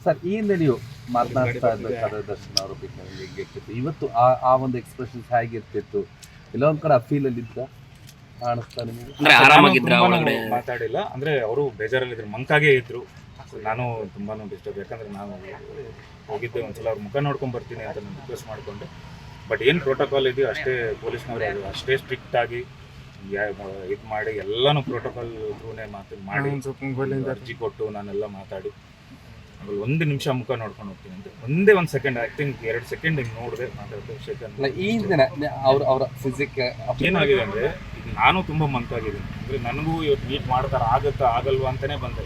Sir ಈ ಹಿಂದೆ ನೀವು ಮಾತನಾಡ್ತಾ ಇರ್ಬೇಕಾದ್ರೆ ದರ್ಶನ್ ಅವರು ಹೆಂಗಿರ್ತಿತ್ತು, ಇವತ್ತು ಆ ಒಂದು ಎಕ್ಸ್ಪ್ರೆಷನ್ಸ್ ಹೇಗಿರ್ತಿತ್ತು, ಇಲ್ಲ ಒಂದ್ ಕಡೆ ಆ ಫೀಲಲ್ಲಿ ಇದ್ದ ಕಾಣಿಸ್ತಾ ನಿಮಗೆ? ಅಂದ್ರೆ ಆರಾಮಾಗಿದ್ರ ಒಳಗಡೆ? ಮಾತಾಡಿಲ್ಲ ಅಂದ್ರೆ ಅವರು ಬೇಜಾರಲ್ಲಿದ್ರು, ಮಂಕಾಗೆ ಇದ್ರು. ನಾನು ತುಂಬಾನು ಡಿಸ್ಟರ್ಬ್, ಯಾಕಂದ್ರೆ ನಾನು ಹೋಗಿದ್ದೆ ಒಂದ್ಸಲ ಅವ್ರ ಮುಖ ನೋಡ್ಕೊಂಡ್ ಬರ್ತೀನಿ ಅಂತ ನಾನು ರಿಕ್ವೆಸ್ಟ್ ಮಾಡ್ಕೊಂಡೆ. ಬಟ್ ಏನು ಪ್ರೋಟೋಕಾಲ್ ಇದೆಯೋ ಅಷ್ಟೇ ಪೊಲೀಸ್ನವರು ಅಷ್ಟೇ ಸ್ಟ್ರಿಕ್ಟ್ ಆಗಿ ಇದು ಮಾಡಿ ಎಲ್ಲಾನು ಪ್ರೋಟೋಕಾಲ್ ಥ್ರೂನೇ ಮಾಡಿ ಅರ್ಜಿ ಕೊಟ್ಟು ನಾನೆಲ್ಲ ಮಾತಾಡಿ ಆಮೇಲೆ 1 ನಿಮಿಷ ಮುಖ ನೋಡ್ಕೊಂಡು ಹೋಗ್ತೀನಿ ಅಂತ ಒಂದೇ 1 ಸೆಕೆಂಡ್, ಐ ಥಿಂಕ್ 2 ಸೆಕೆಂಡ್ ಹಿಂಗೆ ನೋಡಿದೆ ಮಾತಾಡ್ತಾ ಸೆಕೆಂಡ್. ಈ ಹಿಂದೆ ಅವ್ರ ಫಿಸಿಕ್ ಏನಾಗಿದೆ ಅಂದರೆ ಈಗ ನಾನು ತುಂಬ ಮಂಕಾಗಿದ್ದೀನಿ. ಅಂದರೆ ನನಗೂ ಇವತ್ತು ಮೀಟ್ ಮಾಡ್ತಾರೆ, ಆಗುತ್ತಾ ಆಗಲ್ವಾ ಅಂತಲೇ ಬಂದೆ.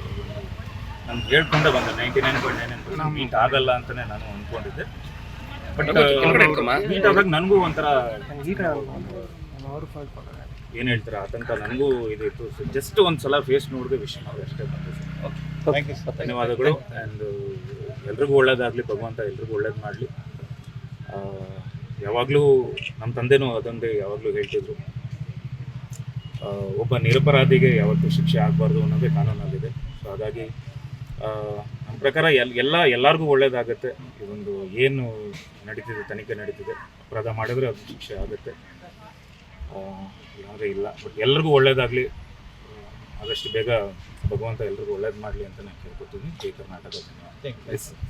ನಾನು ಹೇಳ್ಕೊಂಡೇ ಬಂದೆ 99.99% ಮೀಟ್ ಆಗಲ್ಲ ಅಂತಲೇ ನಾನು ಅಂದ್ಕೊಂಡಿದ್ದೆ. ಬಟ್ ಮೀಟ್ ಆದಾಗ ನನಗೂ ಒಂಥರ ಏನು ಹೇಳ್ತಾರೆ ಆತಂಕ ನನಗೂ ಇದಿತ್ತು. ಜಸ್ಟ್ ಒಂದು ಸಲ ಫೇಸ್ ನೋಡಿದೆ, ವಿಶ್ ಮಾಡಿ ಅಷ್ಟೇ ಬಂದೆ. ಧನ್ಯವಾದಗಳು. ಆ್ಯಂಡ್ ಎಲ್ರಿಗೂ ಒಳ್ಳೇದಾಗಲಿ, ಭಗವಂತ ಎಲ್ರಿಗೂ ಒಳ್ಳೇದು ಮಾಡಲಿ. ಯಾವಾಗಲೂ ನಮ್ಮ ತಂದೆನೂ ಅದೊಂದೇ ಯಾವಾಗಲೂ ಹೇಳ್ತಿದ್ರು, ಒಬ್ಬ ನಿರಪರಾಧಿಗೆ ಯಾವತ್ತೂ ಶಿಕ್ಷೆ ಆಗಬಾರ್ದು ಅನ್ನೋದೇ ಕಾನೂನಲ್ಲಿದೆ. ಸೊ ಹಾಗಾಗಿ ನಮ್ಮ ಪ್ರಕಾರ ಎಲ್ಲರಿಗೂ ಒಳ್ಳೇದಾಗುತ್ತೆ. ಇದೊಂದು ಏನು ನಡೀತಿದೆ, ತನಿಖೆ ನಡೀತಿದೆ, ಅಪರಾಧ ಮಾಡಿದ್ರೆ ಅದು ಶಿಕ್ಷೆ ಆಗುತ್ತೆ, ಇಲ್ಲಾಂದರೆ ಇಲ್ಲ. ಬಟ್ ಎಲ್ರಿಗೂ ಒಳ್ಳೇದಾಗಲಿ, ಆದಷ್ಟು ಬೇಗ ಭಗವಂತ ಎಲ್ರಿಗೂ ಒಳ್ಳೇದು ಮಾಡಲಿ ಅಂತ ನಾನು ಕೇಳ್ಕೊತೀನಿ. ಜೈ ಕರ್ನಾಟಕ. ಧನ್ಯವಾದ.